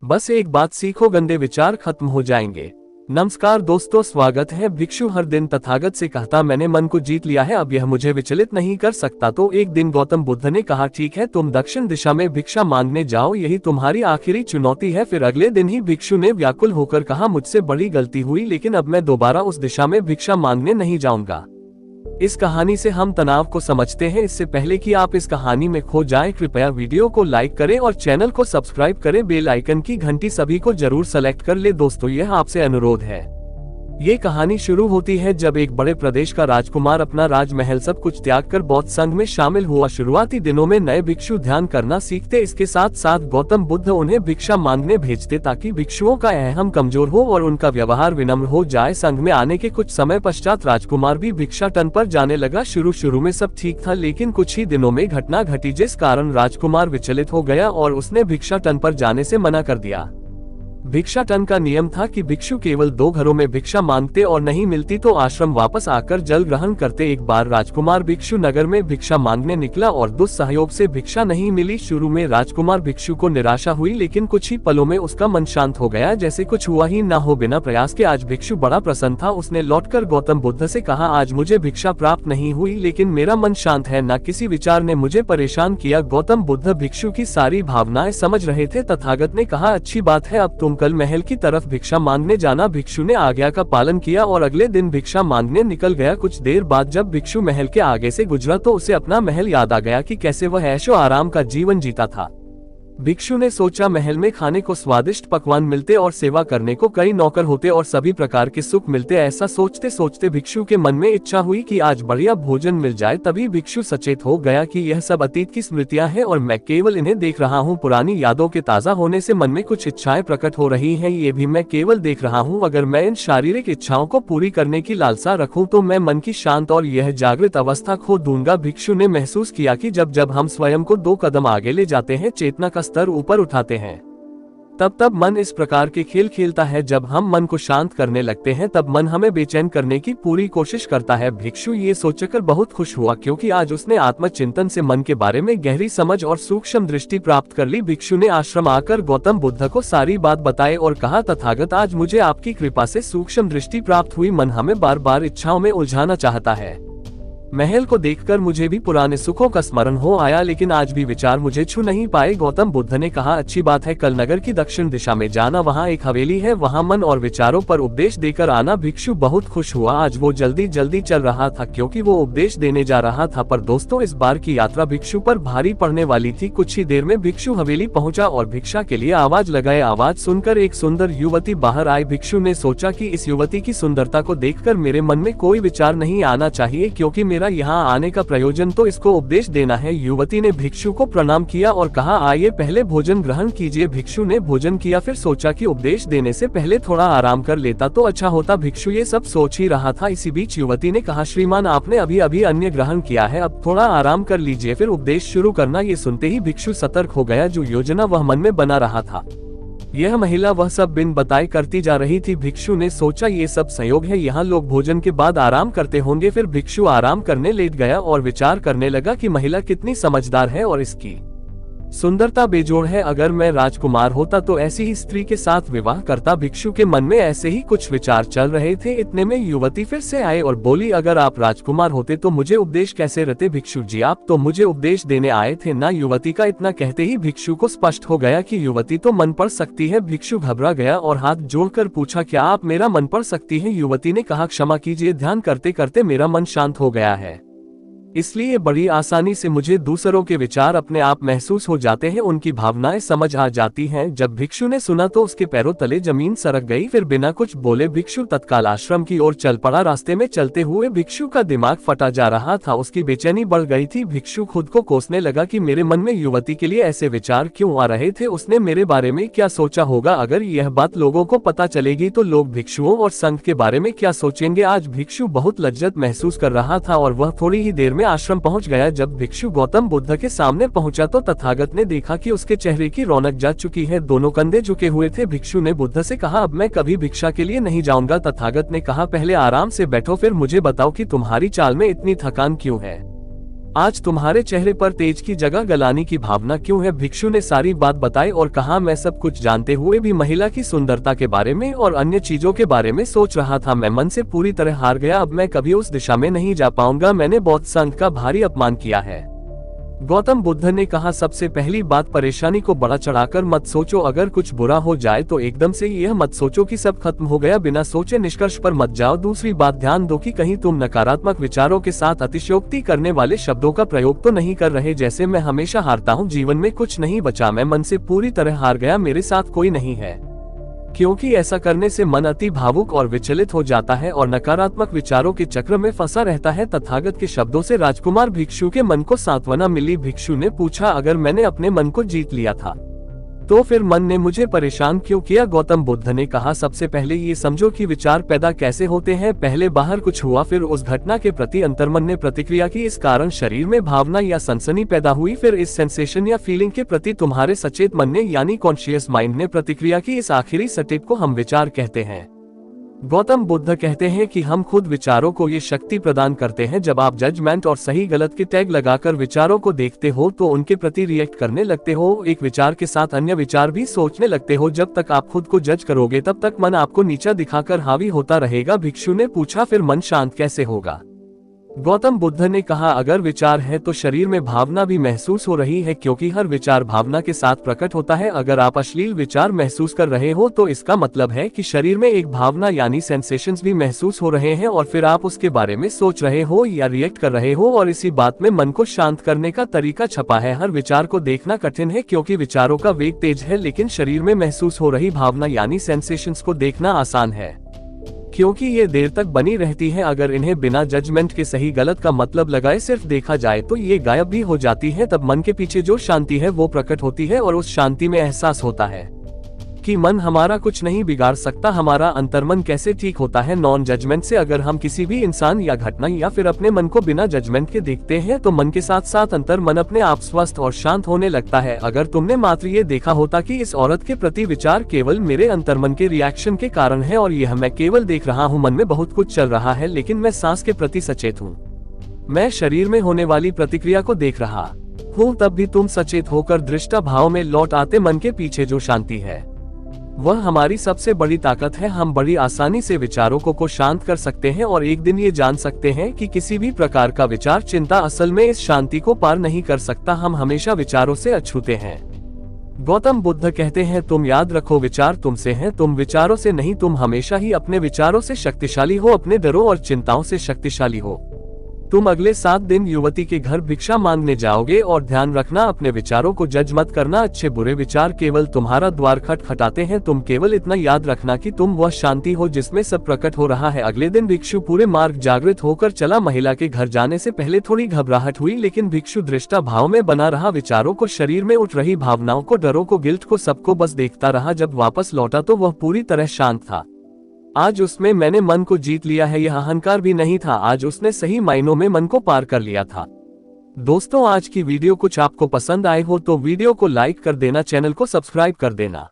बस एक बात सीखो, गंदे विचार खत्म हो जाएंगे। नमस्कार दोस्तों, स्वागत है। भिक्षु हर दिन तथागत से कहता, मैंने मन को जीत लिया है, अब यह मुझे विचलित नहीं कर सकता। तो एक दिन गौतम बुद्ध ने कहा, ठीक है, तुम दक्षिण दिशा में भिक्षा मांगने जाओ, यही तुम्हारी आखिरी चुनौती है। फिर अगले दिन ही भिक्षु ने व्याकुल होकर कहा, मुझसे बड़ी गलती हुई, लेकिन अब मैं दोबारा उस दिशा में भिक्षा मांगने नहीं जाऊंगा। इस कहानी से हम तनाव को समझते हैं। इससे पहले कि आप इस कहानी में खो जाएं, कृपया वीडियो को लाइक करें और चैनल को सब्सक्राइब करें। बेल आइकन की घंटी सभी को जरूर सेलेक्ट कर ले। दोस्तों, यह आपसे अनुरोध है। ये कहानी शुरू होती है जब एक बड़े प्रदेश का राजकुमार अपना राजमहल सब कुछ त्याग कर बौद्ध संघ में शामिल हुआ। शुरुआती दिनों में नए भिक्षु ध्यान करना सीखते, इसके साथ साथ गौतम बुद्ध उन्हें भिक्षा मांगने भेजते ताकि भिक्षुओं का अहम कमजोर हो और उनका व्यवहार विनम्र हो जाए। संघ में आने के कुछ समय पश्चात राजकुमार भी भिक्षाटन पर जाने लगा। शुरू में सब ठीक था, लेकिन कुछ ही दिनों में घटना घटी जिस कारण राजकुमार विचलित हो गया और उसने भिक्षाटन पर जाने से मना कर दिया। भिक्षाटन का नियम था कि भिक्षु केवल 2 घरों में भिक्षा मांगते और नहीं मिलती तो आश्रम वापस आकर जल ग्रहण करते। एक बार राजकुमार भिक्षु नगर में भिक्षा मांगने निकला और दुस्सहयोग से भिक्षा नहीं मिली। शुरू में राजकुमार भिक्षु को निराशा हुई, लेकिन कुछ ही पलों में उसका मन शांत हो गया, जैसे कुछ हुआ ही ना हो। बिना प्रयास के आज भिक्षु बड़ा प्रसन्न था। उसने लौटकर गौतम बुद्ध से कहा, आज मुझे भिक्षा प्राप्त नहीं हुई, लेकिन मेरा मन शांत है, न किसी विचार ने मुझे परेशान किया। गौतम बुद्ध भिक्षु की सारी भावनाएं समझ रहे थे। तथागत ने कहा, अच्छी बात है, अब तुम कल महल की तरफ भिक्षा मांगने जाना। भिक्षु ने आज्ञा का पालन किया और अगले दिन भिक्षा मांगने निकल गया। कुछ देर बाद जब भिक्षु महल के आगे से गुजरा तो उसे अपना महल याद आ गया कि कैसे वह ऐशो आराम का जीवन जीता था। भिक्षु ने सोचा, महल में खाने को स्वादिष्ट पकवान मिलते और सेवा करने को कई नौकर होते और सभी प्रकार के सुख मिलते। ऐसा सोचते सोचते भिक्षु के मन में इच्छा हुई कि आज बढ़िया भोजन मिल जाए। तभी भिक्षु सचेत हो गया कि यह सब अतीत की स्मृतियां हैं और मैं केवल इन्हें देख रहा हूँ। पुरानी यादों के ताजा होने से मन में कुछ इच्छाएं प्रकट हो रही हैं, ये भी मैं केवल देख रहा हूँ। अगर मैं इन शारीरिक इच्छाओं को पूरी करने की लालसा रखूं तो मैं मन की शांत और यह जागृत अवस्था खो दूंगा। भिक्षु ने महसूस किया कि जब जब हम स्वयं को 2 कदम आगे ले जाते हैं, चेतना का स्तर ऊपर उठाते हैं, तब मन इस प्रकार के खेल खेलता है। जब हम मन को शांत करने लगते हैं तब मन हमें बेचैन करने की पूरी कोशिश करता है। भिक्षु ये सोचकर बहुत खुश हुआ क्योंकि आज उसने आत्मचिंतन से मन के बारे में गहरी समझ और सूक्ष्म दृष्टि प्राप्त कर ली। भिक्षु ने आश्रम आकर गौतम बुद्ध को सारी बात बताई और कहा, तथागत, आज मुझे आपकी कृपा से सूक्ष्म दृष्टि प्राप्त हुई। मन हमें बार बार इच्छाओं में उलझाना चाहता है। महल को देखकर मुझे भी पुराने सुखों का स्मरण हो आया, लेकिन आज भी विचार मुझे छू नहीं पाए। गौतम बुद्ध ने कहा, अच्छी बात है, कल नगर की दक्षिण दिशा में जाना, वहाँ एक हवेली है, वहाँ मन और विचारों पर उपदेश देकर आना। भिक्षु बहुत खुश हुआ। आज वो जल्दी जल्दी चल रहा था क्योंकि वो उपदेश देने जा रहा था। पर दोस्तों, इस बार की यात्रा भिक्षु पर भारी पड़ने वाली थी। कुछ ही देर में भिक्षु हवेली पहुंचा और भिक्षा के लिए आवाज लगाए। आवाज सुनकर एक सुंदर युवती बाहर आई। भिक्षु ने सोचा कि इस युवती की सुंदरता को देखकर मेरे मन में कोई विचार नहीं आना चाहिए, क्योंकि मेरा यहाँ आने का प्रयोजन तो इसको उपदेश देना है। युवती ने भिक्षु को प्रणाम किया और कहा, आइए पहले भोजन ग्रहण कीजिए। भिक्षु ने भोजन किया, फिर सोचा कि उपदेश देने से पहले थोड़ा आराम कर लेता तो अच्छा होता। भिक्षु ये सब सोच ही रहा था। इसी बीच युवती ने कहा, श्रीमान, आपने अभी अभी अन्न ग्रहण किया है, अब थोड़ा आराम कर लीजिए, फिर उपदेश शुरू करना। ये सुनते ही भिक्षु सतर्क हो गया। जो योजना वह मन में बना रहा था, यह महिला वह सब बिन बताए करती जा रही थी। भिक्षु ने सोचा, ये सब संयोग है, यहाँ लोग भोजन के बाद आराम करते होंगे। फिर भिक्षु आराम करने लेट गया और विचार करने लगा कि महिला कितनी समझदार है और इसकी सुंदरता बेजोड़ है। अगर मैं राजकुमार होता तो ऐसी ही स्त्री के साथ विवाह करता। भिक्षु के मन में ऐसे ही कुछ विचार चल रहे थे। इतने में युवती फिर से आए और बोली, अगर आप राजकुमार होते तो मुझे उपदेश कैसे रहते? भिक्षु जी, आप तो मुझे उपदेश देने आए थे ना? युवती का इतना कहते ही भिक्षु को स्पष्ट हो गया कि युवती तो मन पढ़ सकती है। भिक्षु घबरा गया और हाथ जोड़कर पूछा, क्या आप मेरा मन पढ़ सकती है? युवती ने कहा, क्षमा कीजिए, ध्यान करते करते मेरा मन शांत हो गया है, इसलिए बड़ी आसानी से मुझे दूसरों के विचार अपने आप महसूस हो जाते हैं, उनकी भावनाएं समझ आ जाती हैं। जब भिक्षु ने सुना तो उसके पैरों तले जमीन सरक गई। फिर बिना कुछ बोले भिक्षु तत्काल आश्रम की ओर चल पड़ा। रास्ते में चलते हुए भिक्षु का दिमाग फटा जा रहा था, उसकी बेचैनी बढ़ गई थी। भिक्षु खुद को कोसने लगा कि मेरे मन में युवती के लिए ऐसे विचार क्यों आ रहे थे? उसने मेरे बारे में क्या सोचा होगा? अगर यह बात लोगों को पता चलेगी तो लोग भिक्षुओं और संघ के बारे में क्या सोचेंगे? आज भिक्षु बहुत लज्जत महसूस कर रहा था और वह थोड़ी ही देर में आश्रम पहुंच गया। जब भिक्षु गौतम बुद्ध के सामने पहुंचा तो तथागत ने देखा कि उसके चेहरे की रौनक जा चुकी है, दोनों कंधे झुके हुए थे। भिक्षु ने बुद्ध से कहा, अब मैं कभी भिक्षा के लिए नहीं जाऊंगा। तथागत ने कहा, पहले आराम से बैठो, फिर मुझे बताओ कि तुम्हारी चाल में इतनी थकान क्यों है? आज तुम्हारे चेहरे पर तेज की जगह गलानी की भावना क्यों है? भिक्षु ने सारी बात बताई और कहा, मैं सब कुछ जानते हुए भी महिला की सुंदरता के बारे में और अन्य चीजों के बारे में सोच रहा था। मैं मन से पूरी तरह हार गया। अब मैं कभी उस दिशा में नहीं जा पाऊंगा। मैंने बौद्ध संघ का भारी अपमान किया है। गौतम बुद्ध ने कहा, सबसे पहली बात, परेशानी को बड़ा चढ़ाकर मत सोचो। अगर कुछ बुरा हो जाए तो एकदम से यह मत सोचो कि सब खत्म हो गया। बिना सोचे निष्कर्ष पर मत जाओ। दूसरी बात, ध्यान दो कि कहीं तुम नकारात्मक विचारों के साथ अतिशयोक्ति करने वाले शब्दों का प्रयोग तो नहीं कर रहे। जैसे, मैं हमेशा हारता हूँ, जीवन में कुछ नहीं बचा, मैं मन से पूरी तरह हार गया, मेरे साथ कोई नहीं है। क्योंकि ऐसा करने से मन अति भावुक और विचलित हो जाता है और नकारात्मक विचारों के चक्र में फंसा रहता है। तथागत के शब्दों से राजकुमार भिक्षु के मन को सांत्वना मिली। भिक्षु ने पूछा, अगर मैंने अपने मन को जीत लिया था तो फिर मन ने मुझे परेशान क्यों किया? गौतम बुद्ध ने कहा, सबसे पहले ये समझो कि विचार पैदा कैसे होते हैं। पहले बाहर कुछ हुआ, फिर उस घटना के प्रति अंतर्मन ने प्रतिक्रिया की। इस कारण शरीर में भावना या सनसनी पैदा हुई। फिर इस सेंसेशन या फीलिंग के प्रति तुम्हारे सचेत मन ने यानी कॉन्शियस माइंड ने प्रतिक्रिया की। इस आखिरी स्टेप को हम विचार कहते हैं। गौतम बुद्ध कहते हैं कि हम खुद विचारों को ये शक्ति प्रदान करते हैं। जब आप जजमेंट और सही गलत के टैग लगाकर विचारों को देखते हो तो उनके प्रति रिएक्ट करने लगते हो। एक विचार के साथ अन्य विचार भी सोचने लगते हो। जब तक आप खुद को जज करोगे तब तक मन आपको नीचा दिखाकर हावी होता रहेगा। भिक्षु ने पूछा, फिर मन शांत कैसे होगा? गौतम बुद्ध ने कहा, अगर विचार है तो शरीर में भावना भी महसूस हो रही है, क्योंकि हर विचार भावना के साथ प्रकट होता है। अगर आप अश्लील विचार महसूस कर रहे हो तो इसका मतलब है कि शरीर में एक भावना यानी सेंसेशंस भी महसूस हो रहे हैं और फिर आप उसके बारे में सोच रहे हो या रिएक्ट कर रहे हो। और इसी बात में मन को शांत करने का तरीका छपा है। हर विचार को देखना कठिन है क्योंकि विचारों का वेग तेज है, लेकिन शरीर में महसूस हो रही भावना यानी सेंसेशंस को देखना आसान है क्योंकि ये देर तक बनी रहती है। अगर इन्हें बिना जजमेंट के सही गलत का मतलब लगाए सिर्फ देखा जाए तो ये गायब भी हो जाती है। तब मन के पीछे जो शांति है वो प्रकट होती है और उस शांति में एहसास होता है कि मन हमारा कुछ नहीं बिगाड़ सकता। हमारा अंतर्मन कैसे ठीक होता है? नॉन जजमेंट से। अगर हम किसी भी इंसान या घटना या फिर अपने मन को बिना जजमेंट के देखते हैं तो मन के साथ साथ अंतर्मन अपने आप स्वस्थ और शांत होने लगता है। अगर तुमने मात्र ये देखा होता कि इस औरत के प्रति विचार केवल मेरे अंतर्मन के रिएक्शन के कारण है और यह मैं केवल देख रहा हूँ, मन में बहुत कुछ चल रहा है लेकिन मैं सांस के प्रति सचेत हूँ, मैं शरीर में होने वाली प्रतिक्रिया को देख रहा हूँ, तब भी तुम सचेत होकर दृष्टा भाव में लौट आते। मन के पीछे जो शांति है वह हमारी सबसे बड़ी ताकत है। हम बड़ी आसानी से विचारों को शांत कर सकते हैं और एक दिन ये जान सकते हैं कि किसी भी प्रकार का विचार चिंता असल में इस शांति को पार नहीं कर सकता। हम हमेशा विचारों से अछूते हैं। गौतम बुद्ध कहते हैं, तुम याद रखो, विचार तुमसे हैं, तुम विचारों से नहीं। तुम हमेशा ही अपने विचारों से शक्तिशाली हो, अपने डरों और चिंताओं से शक्तिशाली हो। तुम अगले 7 दिन युवती के घर भिक्षा मांगने जाओगे और ध्यान रखना, अपने विचारों को जज मत करना। अच्छे बुरे विचार केवल तुम्हारा द्वार खटखटाते हैं। तुम केवल इतना याद रखना कि तुम वह शांति हो जिसमें सब प्रकट हो रहा है। अगले दिन भिक्षु पूरे मार्ग जागृत होकर चला। महिला के घर जाने से पहले थोड़ी घबराहट हुई, लेकिन भिक्षु दृष्टा भाव में बना रहा। विचारों को, शरीर में उठ रही भावनाओं को, डरों को, गिल्ट को, सबको बस देखता रहा। जब वापस लौटा तो वह पूरी तरह शांत था। आज उसमें मैंने मन को जीत लिया है, यह अहंकार भी नहीं था। आज उसने सही मायनों में मन को पार कर लिया था। दोस्तों, आज की वीडियो कुछ आपको पसंद आए हो तो वीडियो को लाइक कर देना, चैनल को सब्सक्राइब कर देना।